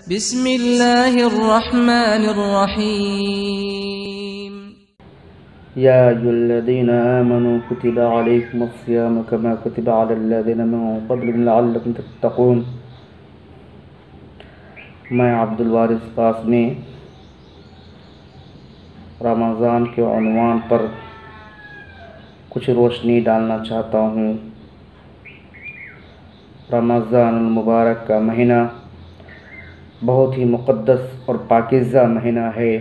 बिस्मिल्लाहिर्रहमानिर्रहीम। या अय्युहल्लज़ीना आमनू कुतिबा अलैकुमुस्सियामु कमा कुतिबा अलल्लज़ीना मिन क़ब्लिकुम लअल्लकुम तत्तक़ून। मैं अब्दुल वारिस कासमी रमज़ान के उन्वान पर कुछ रोशनी डालना चाहता हूँ। रमज़ानुल मुबारक का महीना बहुत ही मुक़द्दस और पाकीज़ा महीना है।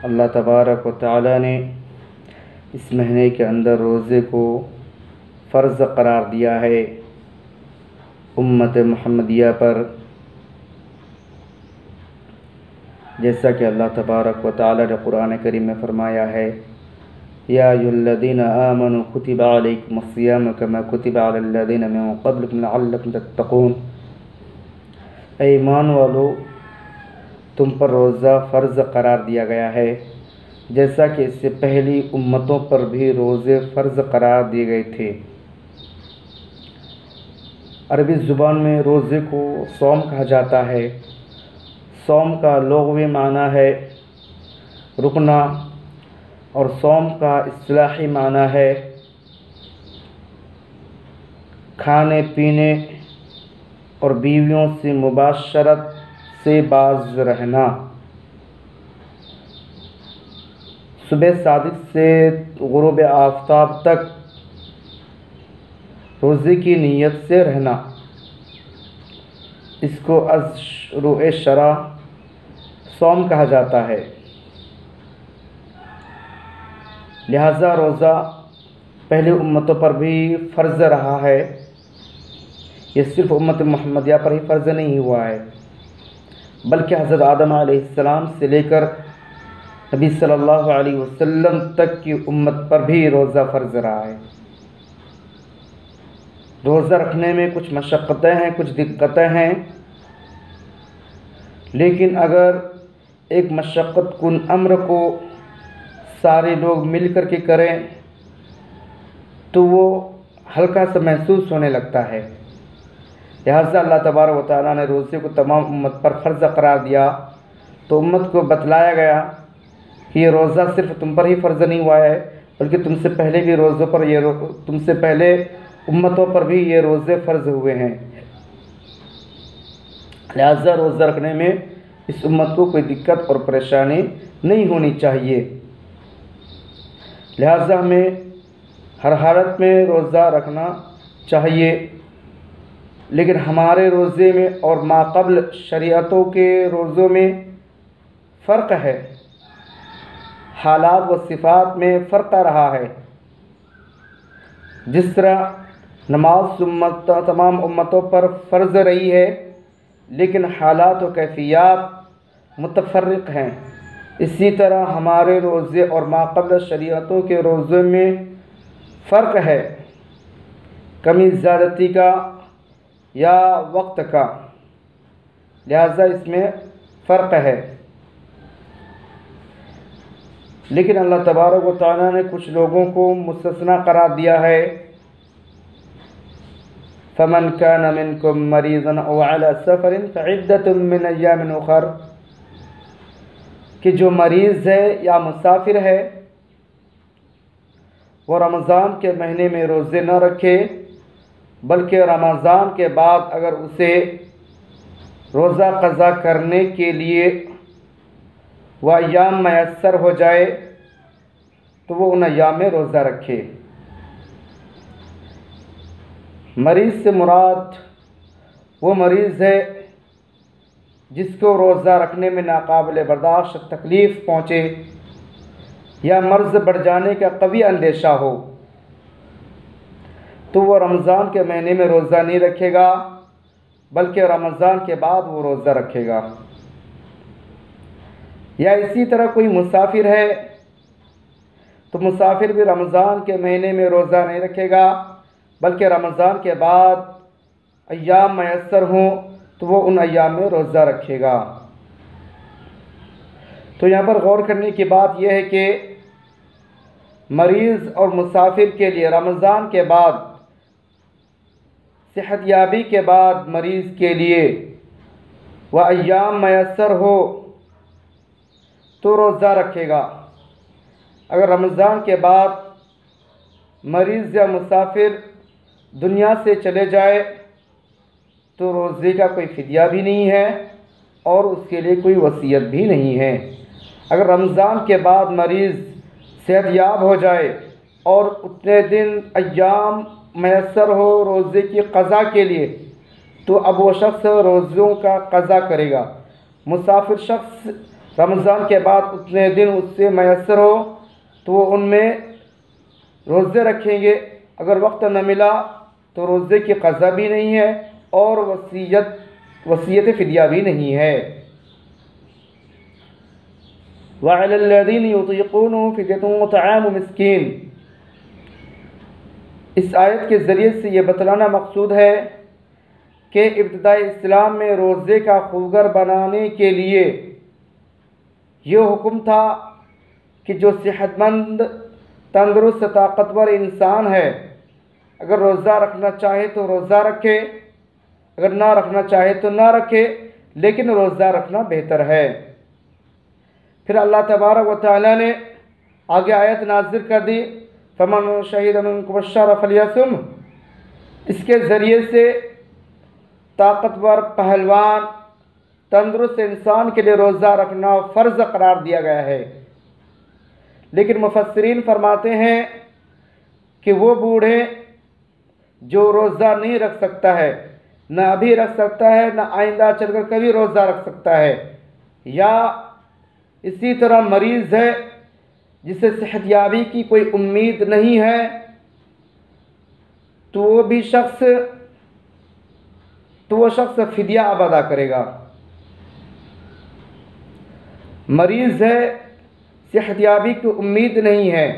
अल्लाह तबारक व तआला ने इस महीने के अंदर रोज़े को फ़र्ज़ करार दिया है उम्मत मुहम्मदिया पर, जैसा कि अल्लाह तबारक व तआला ने कुरान करीम में फ़रमाया है, या अय्युहल्लज़ीना आमनू कुतिबा अलैकुमुस्सियामु कमा कुतिबा अलल्लज़ीना मिन क़ब्लिकुम लअल्लकुम तत्तक़ून। ऐ ईमान वालो, तुम पर रोज़ा फ़र्ज़ करार दिया गया है जैसा कि इससे पहली उम्मतों पर भी रोज़े फ़र्ज़ करार दिए गए थे। अरबी ज़ुबान में रोज़े को सौम कहा जाता है। सौम का लुग़वी माना है रुकना और सौम का इस्तिलाही माना है खाने पीने और बीवियों से मुबाशरत से बाज रहना। सुबह सादिक से गुरूब आफ़ताब तक रोज़े की नीयत से रहना, इसको अज़्रुए शरा सौम कहा जाता है। लिहाजा रोज़ा पहली उम्मतों पर भी फ़र्ज़ रहा है। ये सिर्फ़ उम्मत मुहम्मदिया पर ही फ़र्ज़ नहीं हुआ है, बल्कि हज़रत आदम अलैहिस्सलाम से लेकर नबी सल्लल्लाहु अलैहि वसल्लम तक की उम्मत पर भी रोज़ा फ़र्ज़ रहा है। रोज़ा रखने में कुछ मशक्क़तें हैं, कुछ दिक्कतें हैं, लेकिन अगर एक मशक्क़त कुन अम्र को सारे लोग मिल कर के करें तो वो हल्का सा महसूस होने लगता है। लिहाजा अल्लाह तबारक व तआला ने रोज़े को तमाम उम्मत पर फ़र्ज़ करार दिया तो उम्मत को बतलाया गया कि ये रोज़ा सिर्फ़ तुम पर ही फ़र्ज़ नहीं हुआ है, बल्कि तुमसे पहले भी रोज़ों पर तुमसे पहले उम्मतों पर भी ये रोज़े फ़र्ज़ हुए हैं। लिहाजा रोज़ा रखने में इस उम्मत को कोई दिक्कत और परेशानी नहीं होनी चाहिए। लिहाजा हमें हर हालत में रोज़ा रखना चाहिए, लेकिन हमारे रोज़े में और माक़ब्ल शरीअतों के रोज़ों में फ़र्क है, हालात व सिफ़ात में फ़र्क रहा है। जिस तरह नमाज तमाम उम्मतों पर फ़र्ज़ रही है, लेकिन हालात व कैफ़ियत मुतफ़र्रिक़ हैं, इसी तरह हमारे रोज़े और माक़ब्ल शरीअतों के रोज़े में फ़र्क है, कमी ज़्यादती का या वक्त का। लिहाजा इसमें फ़र्क है। लेकिन अल्लाह तबारक व तआला ने कुछ लोगों को मुस्तस्ना करार दिया है। फ़मन कान मिनकुम मरीज़न औ अला सफ़रिन फ़इद्दतुम मिन अय्यामिन उख़र, कि जो मरीज़ है या मुसाफिर है वो रमज़ान के महीने में रोज़े न रखे, बल्कि रमज़ान के बाद अगर उसे रोज़ा क़ज़ा करने के लिए वह अय्याम मैसर हो जाए तो वो उन अय्याम में रोज़ा रखे। मरीज़ से मुराद वो मरीज़ है जिसको रोज़ा रखने में नाकाबिल बर्दाश्त तकलीफ़ पहुँचे या मर्ज़ बढ़ जाने का कभी अंदेशा हो, तो वो रमज़ान के महीने में रोज़ा नहीं रखेगा, बल्कि रमज़ान के बाद वो रोज़ा रखेगा। या इसी तरह कोई मुसाफिर है तो मुसाफिर भी रमज़ान के महीने में रोज़ा नहीं रखेगा, बल्कि रमज़ान के बाद अय्याम मैसर हों तो वो उन अय्याम में रोज़ा रखेगा। तो यहाँ पर गौर करने की बात यह है कि मरीज़ और मुसाफिर के लिए रमज़ान के बाद, सेहतयाबी के बाद मरीज़ के लिए व अय्याम मैसर हो तो रोज़ा रखेगा। अगर रमज़ान के बाद मरीज़ या मुसाफिर दुनिया से चले जाए तो रोज़े का कोई फ़िदिया भी नहीं है और उसके लिए कोई वसीयत भी नहीं है। अगर रमज़ान के बाद मरीज़ सेहतयाब हो जाए और उतने दिन अय्याम मैसर हो रोज़े की क़ज़ा के लिए तो अब वो शख्स रोज़ों का क़ज़ा करेगा। मुसाफिर शख्स रमज़ान के बाद उतने दिन उससे मैसर हो तो वो उनमें रोज़े रखेंगे। अगर वक्त न मिला तो रोज़े की क़ज़ा भी नहीं है और वसीयत फ़िदिया भी नहीं है। वअलल्लज़ीना युतीक़ूनहु फ़िद्यतुन तआमु मिस्कीन। इस आयत के ज़रिए से ये बतलाना मकसूद है कि इब्तिदाई इस्लाम में रोज़े का खूगर बनाने के लिए ये हुक्म था कि जो सेहतमंद तंदुरुस्त ताकतवर इंसान है अगर रोज़ा रखना चाहे तो रोज़ा रखे, अगर ना रखना चाहे तो ना रखे, लेकिन रोज़ा रखना बेहतर है। फिर अल्लाह तबारक व तआला ने आगे आयत नाज़िल कर दी, फमन शहीद मिनकुम अश-शहर फलियसुम। इसके ज़रिए से ताकतवर पहलवान तंदुरुस्त इंसान के लिए रोज़ा रखना फ़र्ज़ करार दिया गया है। लेकिन मुफस्सिरीन फरमाते हैं कि वो बूढ़े जो रोज़ा नहीं रख सकता है, न अभी रख सकता है, न आइंदा चलकर कभी रोज़ा रख सकता है, या इसी तरह मरीज़ है जिसे सेहतयाबी की कोई उम्मीद नहीं है, तो वो शख्स फ़िदिया अब अदा करेगा। मरीज़ है, सेहतयाबी की उम्मीद नहीं है,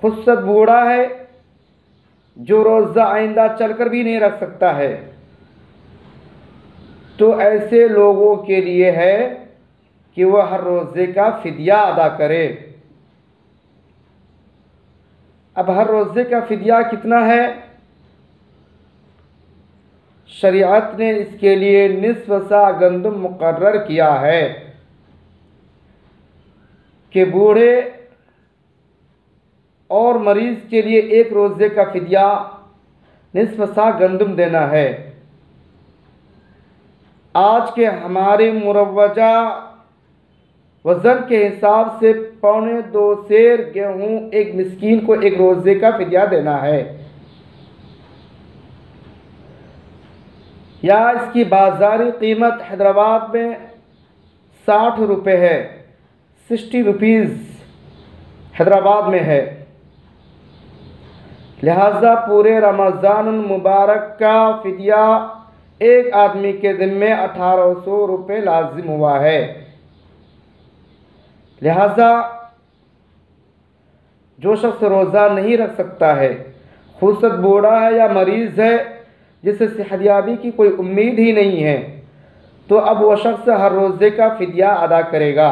खुद बूढ़ा है जो रोज़ा आइंदा चलकर भी नहीं रख सकता है, तो ऐसे लोगों के लिए है कि वह हर रोज़े का फ़िदिया अदा करे। अब हर रोज़े का फ़िदिया कितना है? शरीयत ने इसके लिए निस्फ़ सा गंदम मुकर्रर किया है कि बूढ़े और मरीज़ के लिए एक रोज़े का फ़िदिया निस्फ़ सा गंदम देना है। आज के हमारे मुरव्वजा वज़न के हिसाब से 2.25 सेर गेहूँ एक मिस्कीन को एक रोज़े का फ़िदिया देना है, या इसकी बाज़ारी कीमत हैदराबाद में 60 रुपये है, 60 रुपीज़ हैदराबाद में है। लिहाजा पूरे रमज़ान मुबारक का फ़िदिया एक आदमी के ज़िम्मे 1800 रुपये लाजिम हुआ है। लिहाजा जो शख्स रोज़ा नहीं रख सकता है, खुद बूढ़ा है या मरीज़ है जिसे सेहतयाबी की कोई उम्मीद ही नहीं है, तो अब वह शख्स हर रोज़े का फ़िदिया अदा करेगा।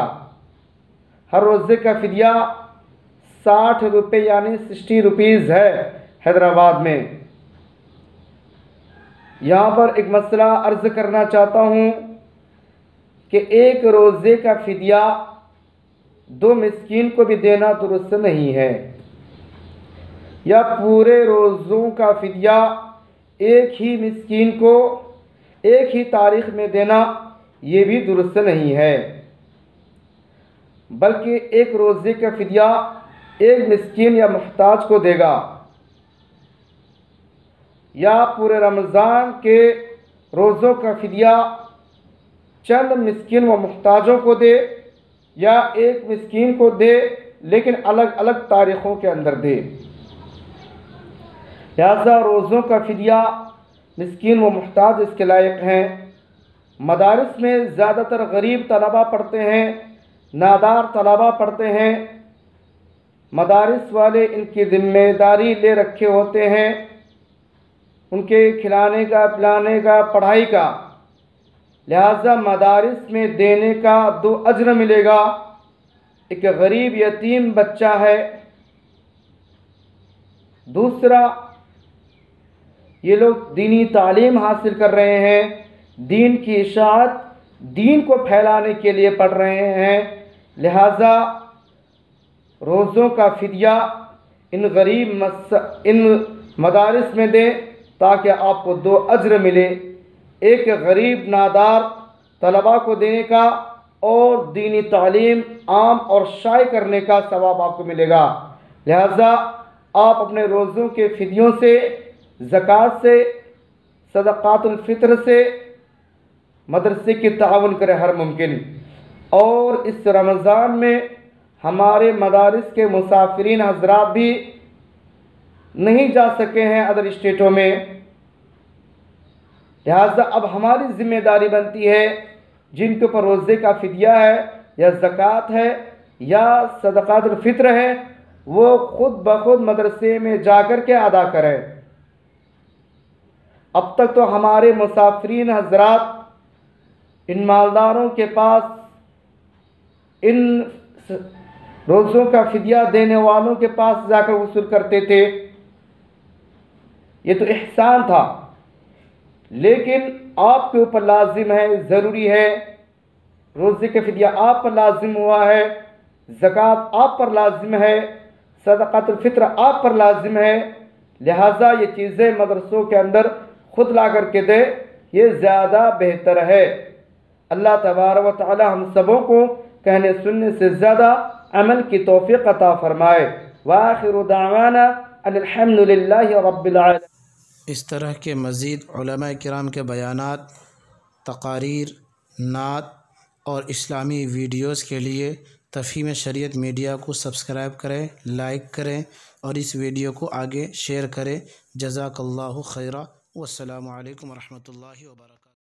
हर रोज़े का फ़िदिया 60 रुपये यानी 60 रुपीज़ है हैदराबाद में। यहाँ पर एक मसला अर्ज़ करना चाहता हूँ कि एक रोज़े का फ़िदिया 2 मिस्कीन को भी देना दुरुस्त नहीं है, या पूरे रोज़ों का फ़िदिया एक ही मिस्कीन को एक ही तारीख़ में देना ये भी दुरुस्त नहीं है, बल्कि एक रोज़े का फ़िदिया एक मिस्कीन या मुहताज को देगा, या पूरे रमज़ान के रोज़ों का फ़िदिया चंद मिस्कीन व मुहताजों को दे, या एक मिस्कीन को दे लेकिन अलग अलग तारीख़ों के अंदर दे। लिहाजा रोज़ों का फ़िदिया मिस्कीन व मुहताज इसके लायक हैं। मदारिस में ज़्यादातर गरीब तलबा पढ़ते हैं, नादार तलबा पढ़ते हैं। मदारिस वाले इनकी ज़िम्मेदारी ले रखे होते हैं, उनके खिलाने का, पिलाने का, पढ़ाई का। लिहाजा मदारिस में देने का 2 अज्र मिलेगा। एक गरीब यतीम बच्चा है, दूसरा ये लोग दीनी तालीम हासिल कर रहे हैं, दीन की इशाअत, दीन को फैलाने के लिए पढ़ रहे हैं। लिहाजा रोज़ों का फ़िदिया इन मदारिस में दें ताकि आपको 2 अज्र मिले, एक गरीब नादार तलबा को देने का और दीनी तालीम आम और शाये करने का सवाब आपको मिलेगा। लिहाजा आप अपने रोज़ों के फ़िदियों से, ज़कात से, सदक़ातुल फ़ित्र से मदरसे की ताउन करें हर मुमकिन। और इस रमज़ान में हमारे मदारिस के मुसाफिरीन हज़रात भी नहीं जा सके हैं अदर स्टेटों में। लिहाजा अब हमारी ज़िम्मेदारी बनती है, जिनके ऊपर रोज़े का फ़िदिया है या ज़कात है या सदक़ातुल फ़ित्र है, वो ख़ुद ब खुद मदरसे में जाकर के अदा करें। अब तक तो हमारे मुसाफिरीन हज़रात इन मालदारों के पास, इन रोज़ों का फ़िदिया देने वालों के पास जाकर वसूल करते थे। ये तो एहसान था, लेकिन आपके ऊपर लाजिम है, ज़रूरी है, रोज़े का फ़िदिया आप पर लाजिम हुआ है, ज़कात आप पर लाजिम है, सदक़ातुल फ़ित्र आप पर लाजिम है। लिहाजा ये चीज़ें मदरसों के अंदर खुद ला करके दे, ये ज़्यादा बेहतर है। अल्लाह तबारक व तआला हम सबों को कहने सुनने से ज़्यादा अमल की तौफ़ीक़ अता फ़रमाए। व आखिरु दावाना अनिल हम्दुलिल्लाहि रब्बिल आलमीन। इस तरह के मज़ीद उलमा किराम के बयानात, तक़ारीर, नात और इस्लामी वीडियोज़ के लिए तफ़हीम शरीयत मीडिया को सब्सक्राइब करें, लाइक करें और इस वीडियो को आगे शेयर करें। जज़ाकल्लाहु खैरा। वस्सलामु अलैकुम व रहमतुल्लाहि व बरकातुहू।